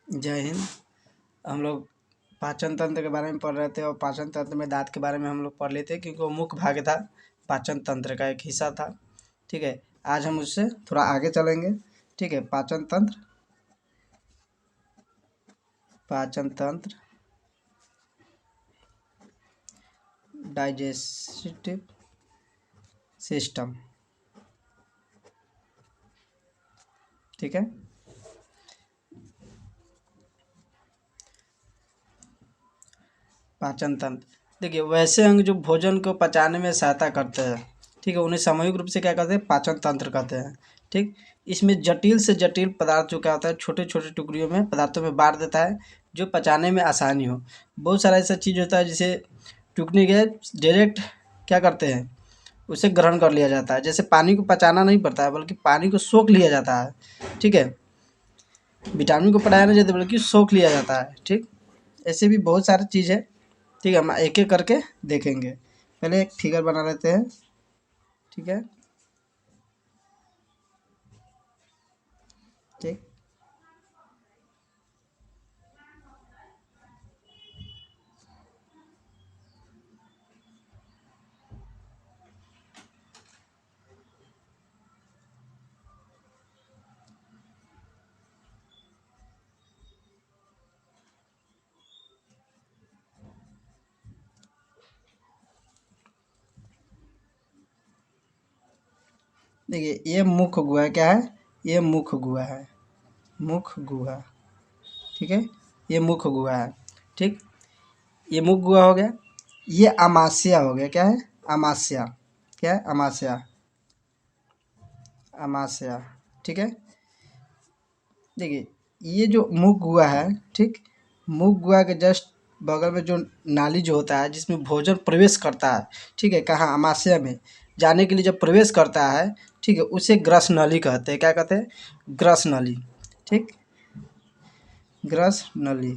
जय हिंद। हम लोग पाचन तंत्र के बारे में पढ़ रहे थे और पाचन तंत्र में दांत के बारे में हम लोग पढ़ लेते क्योंकि वो मुख्य भाग था, पाचन तंत्र का एक हिस्सा था। ठीक है, आज हम उससे थोड़ा आगे चलेंगे। ठीक है, पाचन तंत्र, पाचन तंत्र, डाइजेस्टिव सिस्टम। ठीक है, पाचन तंत्र देखिए, वैसे अंग जो भोजन को पचाने में सहायता करते हैं, ठीक है, उन्हें सामूहिक रूप से क्या कहते हैं? पाचन तंत्र कहते हैं। ठीक, इसमें जटिल से जटिल पदार्थ जो क्या होता है, छोटे छोटे टुकड़ियों में पदार्थों में बांट देता है जो पचाने में आसानी हो। बहुत सारा ऐसा चीज़ होता है जिसे टुकड़ी के डायरेक्ट क्या करते हैं, उसे ग्रहण कर लिया जाता है। जैसे पानी को पचाना नहीं पड़ता है बल्कि पानी को सोख लिया जाता है। ठीक है, विटामिन को पचाया नहीं जाता बल्कि सोख लिया जाता है। ठीक, ऐसे भी बहुत सारी चीज़ है। ठीक है, हम एक एक करके देखेंगे। पहले एक फिगर बना लेते हैं। ठीक है, ठीक, देखिए ये मुख्य गुहा क्या है? ये मुख्य गुहा है, मुख्य गुहा। ठीक है, ये मुख्य गुहा है। ठीक, ये मुख्य गुहा हो गया। ये अमाशय हो गया। क्या है? अमाशय। क्या है? अमाशय, अमाशय। ठीक है, देखिए ये जो मुख गुहा है, ठीक, मुख गुहा के जस्ट बगल में जो नाली जो होता है जिसमें भोजन प्रवेश करता है, ठीक है, कहाँ? अमाशय में जाने के लिए जब प्रवेश करता है, ठीक है, उसे ग्रस नली कहते हैं। क्या कहते हैं? ग्रस नली। ठीक, ग्रस नली।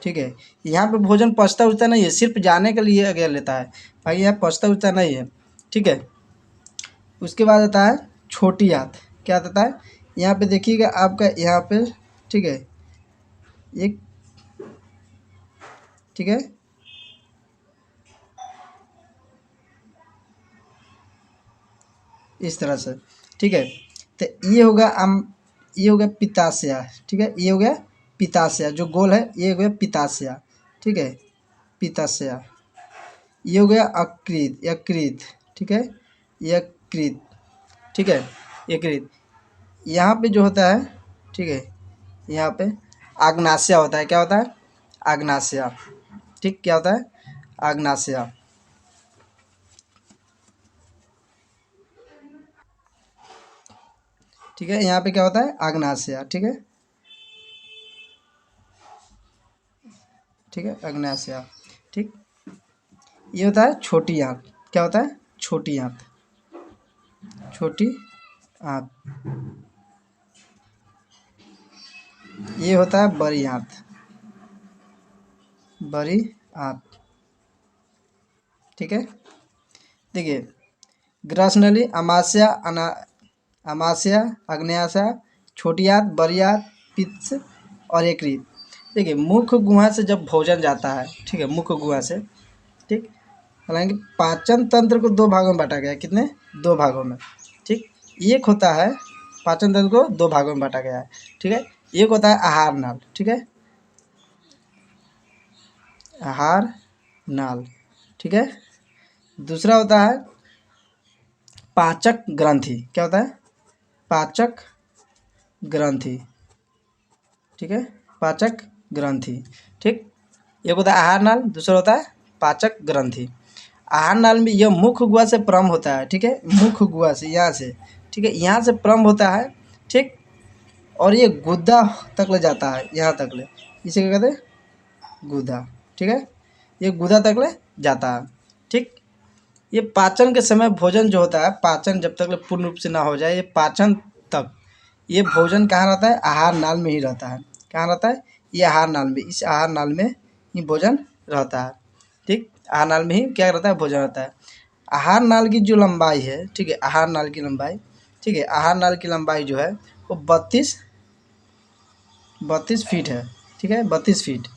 ठीक है, यहाँ पे भोजन पचता उचता नहीं है, सिर्फ जाने के लिए अगर लेता है भाई, यहाँ पचता उचता नहीं है। ठीक है, उसके बाद आता है छोटी आंत। क्या आता है? यहाँ पे देखिएगा आपका, यहाँ पे, ठीक है, एक, ठीक है, इस तरह से। ठीक है, तो ये होगा ये हो गया पित्ताशय। ठीक है, ये हो गया पित्ताशय, जो गोल है ये हो गया पित्ताशय। ठीक है, पित्ताशय। ये हो गया यकृत, यकृत। ठीक है, यकृत। ठीक है, यकृत। यहाँ पे जो होता है, ठीक है, यहाँ पे आग्नाशय होता है। क्या होता है? आग्नाशय। ठीक, क्या होता है? आग्नाशय। ठीक है, यहाँ पे क्या होता है? आग्नाशय। ठीक है, ठीक है, आग्नाशय। ठीक, ये होता है छोटी आंत। क्या होता है? छोटी आंत, छोटी आंत। ये होता है बड़ी आंत, बड़ी आंत। ठीक है, देखिए ग्रसनली, अमाशय, अमाशय, आग्नेयाशय, छोटी आंत, बड़ी आंत, पित्त और यकृत। देखिए मुख्य गुहा से जब भोजन जाता है, ठीक है, मुख्य गुहा से, ठीक, हालांकि पाचन तंत्र को दो भागों में बांटा गया है। कितने? दो भागों में। ठीक, एक होता है, पाचन तंत्र को दो भागों में बांटा गया है। ठीक है, एक होता है आहार नाल। ठीक है, आहार नाल। ठीक है, दूसरा होता है पाचक ग्रंथि। क्या होता है? पाचक ग्रंथि। ठीक है, पाचक ग्रंथि। ठीक, एक होता है आहार नाल, दूसरा होता है पाचक ग्रंथि। आहार नाल में यह मुख्य गुहा से प्रारंभ होता है। ठीक है, मुख्य गुहा से, यहाँ से, ठीक है, यहाँ से प्रारंभ होता है। ठीक, और ये गुदा तक ले जाता है, यहाँ तक ले, इसे क्या कहते हैं? गुदा। ठीक है, ये गुदा तक ले जाता है। ठीक, ये पाचन के समय भोजन जो होता है, पाचन जब तक ले पूर्ण रूप से ना हो जाए, ये पाचन तक ये भोजन कहाँ रहता है? आहार नाल में ही रहता है। कहाँ रहता है? ये आहार नाल में, इस आहार नाल में ही भोजन रहता है। ठीक, आहार नाल में ही क्या रहता है? भोजन रहता है। आहार नाल की जो लंबाई है, ठीक है, आहार नाल की लंबाई, ठीक है, आहार नाल की लंबाई जो है वो 32 32 फीट है, ठीक है, 32 फीट,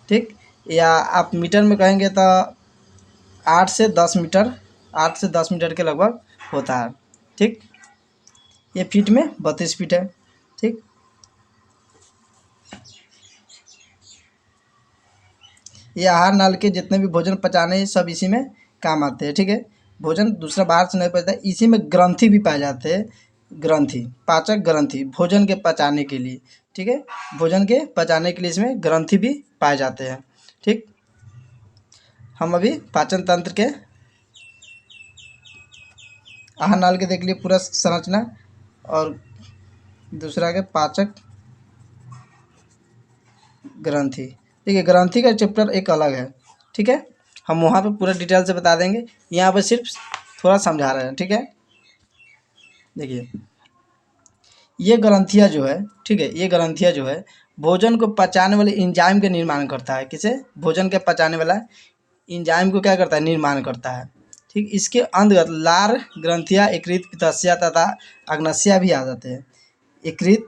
ठीक। या आप मीटर में कहेंगे तो 8 से 10 मीटर, 8 से 10 मीटर के लगभग होता है, ठीक। ये फीट में 32 फीट है, ठीक। ये आहार नाल के जितने भी भोजन पचाने सब इसी में काम आते हैं, ठीक है। भोजन दूसरा बाहर से नहीं पचता, इसी में ग्रंथि भी पाए जाते हैं, ग्रंथि, पाचक ग्रंथि भोजन के पचाने के लिए, ठीक है। भोजन के पचाने के लिए इसमें ग्रंथि भी पाए जाते हैं, ठीक। हम अभी पाचन तंत्र के आहार नाल के देख लिए पूरा संरचना, और दूसरा के पाचक ग्रंथि, ठीक है। ग्रंथि का चैप्टर एक अलग है, ठीक है, हम वहाँ पे पूरा डिटेल से बता देंगे, यहाँ पे सिर्फ थोड़ा समझा रहे हैं, ठीक है। देखिए ये ग्रंथियाँ जो है, ठीक है, ये ग्रंथियाँ जो है भोजन को पचाने वाले एंजाइम का निर्माण करता है। किसे? भोजन के पचाने वाला एंजाइम को क्या करता है? निर्माण करता है, ठीक। इसके अंतर्गत लार ग्रंथियाँ, यकृत, पित्तशय तथा अग्न्याशय भी आ जाते हैं। यकृत,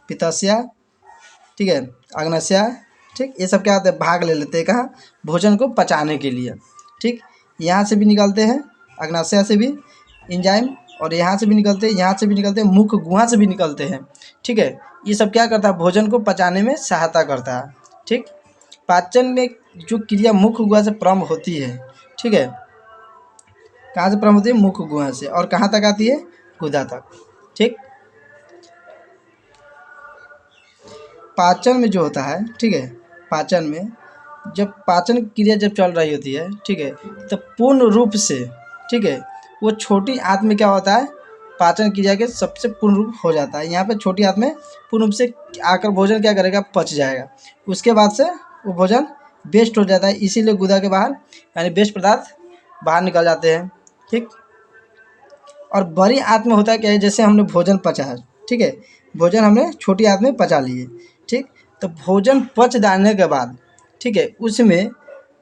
पित्तशय, ठीक है, अग्न्याशय, ठीक, ये सब क्या होते हैं? भाग ले लेते हैं कहाँ? भोजन को पचाने के लिए, ठीक। यहाँ से भी निकलते हैं, अग्न्याशय से भी एंजाइम, और यहाँ से भी निकलते हैं, यहाँ से भी निकलते हैं, मुख गुहा से भी निकलते हैं, ठीक है। ये सब क्या करता है? भोजन को पचाने में सहायता करता है, ठीक। पाचन में जो क्रिया मुख गुहा से प्रारंभ होती है, ठीक है, कहाँ से प्रारंभ होती है? मुख गुहा से, और कहाँ तक आती है? गुदा तक, ठीक। पाचन में जो होता है, ठीक है, पाचन में जब पाचन क्रिया जब चल रही होती है, ठीक है, तो पूर्ण रूप से, ठीक है, वो छोटी आंत में क्या होता है? पाचन क्रिया के सबसे पूर्ण रूप हो जाता है। यहाँ पे छोटी आंत में पूर्ण रूप से आकर भोजन क्या करेगा? पच जाएगा। उसके बाद से वो भोजन वेस्ट हो जाता है, इसीलिए गुदा के बाहर यानी वेस्ट पदार्थ बाहर निकल जाते हैं, ठीक। और बड़ी आंत में होता है क्या है? जैसे हमने भोजन पचा है, ठीक है, भोजन हमने छोटी आंत में पचा लिए, ठीक। तो भोजन पच जाने के बाद, ठीक है, उसमें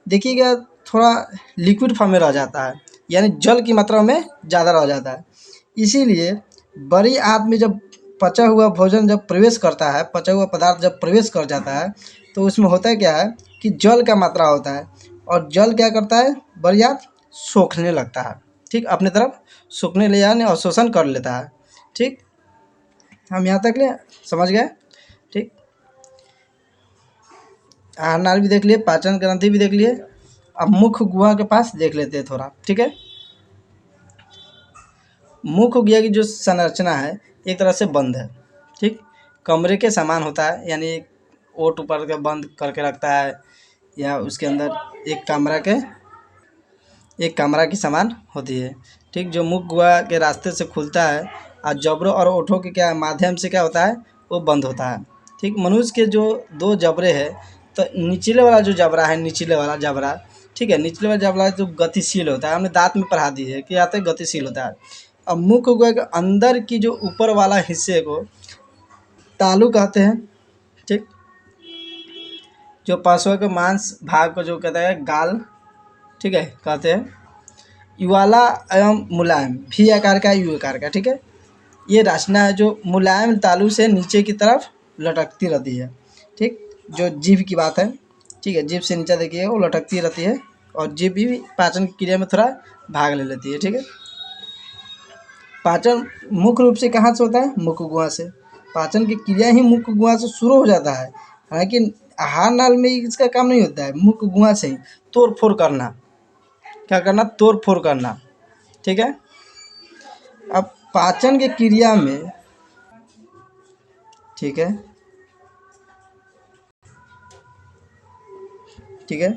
देखिएगा थोड़ा लिक्विड फॉर्म में रह जाता है, यानी जल की मात्रा में ज़्यादा रह जाता है। इसीलिए बड़ी आंत में जब पचा हुआ भोजन जब प्रवेश करता है, पचा हुआ पदार्थ जब प्रवेश कर जाता है, तो उसमें होता है क्या है कि जल का मात्रा होता है, और जल क्या करता है? बड़ी आंत सोखने लगता है, ठीक, अपने तरफ सोखने ले जाने और शोषण कर लेता है, ठीक। हम यहाँ तक ले समझ गए, ठीक। आहार नाल भी देख लिए, पाचन ग्रंथि भी देख लिए, अब मुख गुहा के पास देख लेते हैं थोड़ा, ठीक है। मुख गुहा की जो संरचना है एक तरह से बंद है, ठीक, कमरे के समान होता है, यानी ओट ऊपर के बंद करके रखता है, या उसके अंदर एक कमरा की समान होती है, ठीक। जो मुख गुहा के रास्ते से खुलता है और जबड़ों और ओठों के क्या माध्यम से क्या होता है? वो बंद होता है, ठीक। मनुष्य के जो दो जबड़े हैं, तो निचले वाला जो जबड़ा है, निचले वाला जबड़ा, ठीक है, निचले वाला जबड़ा जो गतिशील होता है, हमने दांत में पढ़ा दी है कि आते गतिशील होता है। अब मुख गुहा के अंदर की जो ऊपर वाला हिस्से को तालू कहते हैं, ठीक। जो पार्श्व के मांस भाग को जो कहता है गाल, ठीक है, कहते हैं। युवाला एवं मुलायम, भी आकार का, यू आकार का, ठीक है। ये रचना है जो मुलायम तालू से नीचे की तरफ लटकती रहती है, ठीक। जो जीभ की बात है, ठीक है, जीभ से नीचे देखिए वो लटकती रहती है, और जीभ भी पाचन क्रिया में थोड़ा भाग ले लेती है, ठीक है। पाचन मुख्य रूप से कहाँ से होता है? मुख गुहा से। पाचन की क्रिया ही मुख गुहा से शुरू हो जाता है, हालांकि आहार नाल में इसका काम नहीं होता है, मुख गुहा से ही तोड़ फोड़ करना, क्या करना? तोड़ फोड़ करना, ठीक है। अब पाचन की क्रिया में, ठीक है, ठीक है,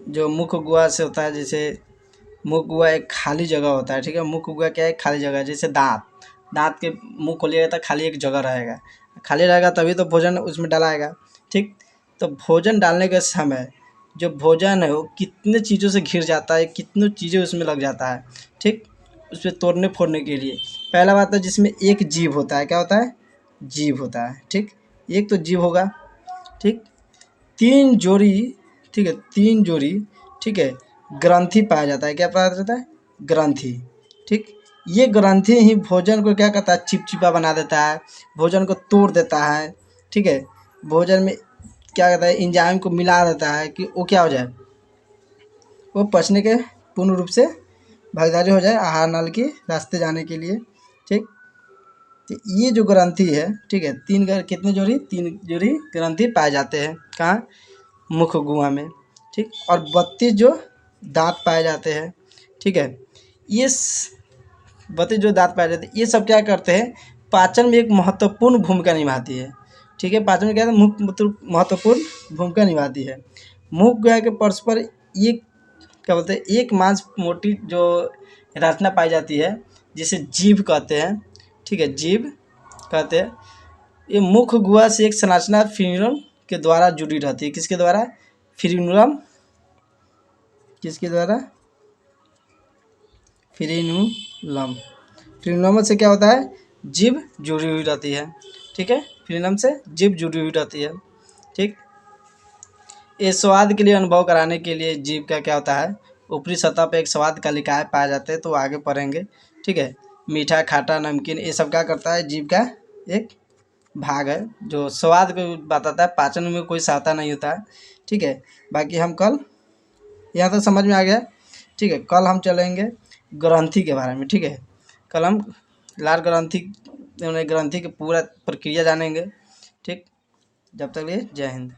जो मुख गुहा से होता है, जैसे मुख गुहा एक खाली जगह होता है, ठीक है। मुख गुहा क्या है? खाली जगह है, जैसे दांत, दांत के मुंह खोलिएगा तो खाली एक जगह रहेगा, खाली रहेगा तभी तो भोजन उसमें डलाएगा, ठीक। तो भोजन डालने के समय जो भोजन है वो कितने चीज़ों से घिर जाता है, कितनी चीज़ें उसमें लग जाता है, ठीक, उसमें तोड़ने फोड़ने के लिए। पहला बात है जिसमें एक जीभ होता है, क्या होता है? जीभ होता है, ठीक, एक तो जीभ होगा, ठीक। 3 जोड़ी, ठीक है, 3 जोड़ी, ठीक है, ग्रंथि पाया जाता है। क्या पाया जाता है? ग्रंथि, ठीक। ये ग्रंथि ही भोजन को क्या करता है? चिपचिपा बना देता है, भोजन को तोड़ देता है, ठीक है, भोजन में क्या कहता है एंजाइम को मिला देता है कि वो क्या हो जाए, वो पचने के पूर्ण रूप से भागीदारी हो जाए आहार नल के रास्ते जाने के लिए। ठीक, तो ये जो ग्रंथि है, ठीक है, कितने जोड़ी, 3 जोड़ी ग्रंथि पाए जाते हैं कहाँ, मुख गुहा में। ठीक, और 32 जो दांत पाए जाते हैं। ठीक है, ये 32 जो दांत पाए जाते हैं, ये सब क्या करते हैं, पाचन में एक महत्वपूर्ण भूमिका निभाती है। ठीक है, पाचन में क्या है, महत्वपूर्ण भूमिका निभाती है। मुख गुहा के परस्पर ये क्या बोलते हैं, एक मांस मोटी जो रचना पाई जाती है जिसे जीभ कहते हैं। ठीक है, जीभ कहते हैं। ये मुख गुहा से एक संरचना फ्रीनम के द्वारा जुड़ी रहती है। किसके द्वारा, फ्रीनुलम, किसके द्वारा, फ्रीनुलम। फ्रीनुलम से क्या होता है, जीभ जुड़ी हुई रहती है। ठीक है, फ्रीनुलम से जीभ जुड़ी हुई रहती है। ठीक, ये स्वाद के लिए अनुभव कराने के लिए जीभ का क्या होता है, ऊपरी सतह पे एक स्वाद का निकाय पाए जाते हैं, तो आगे पढ़ेंगे। ठीक है, मीठा, खाटा, नमकीन, ये सब क्या करता है, जीभ का एक भाग है जो स्वाद को बताता है, पाचन में कोई सहायता नहीं होता है। ठीक है, बाकी हम कल, यहाँ तक समझ में आ गया। ठीक है, कल हम चलेंगे ग्रंथि के बारे में। ठीक है, कल हम लार ग्रंथि की पूरा प्रक्रिया जानेंगे। ठीक, जब तक ये जय हिंद।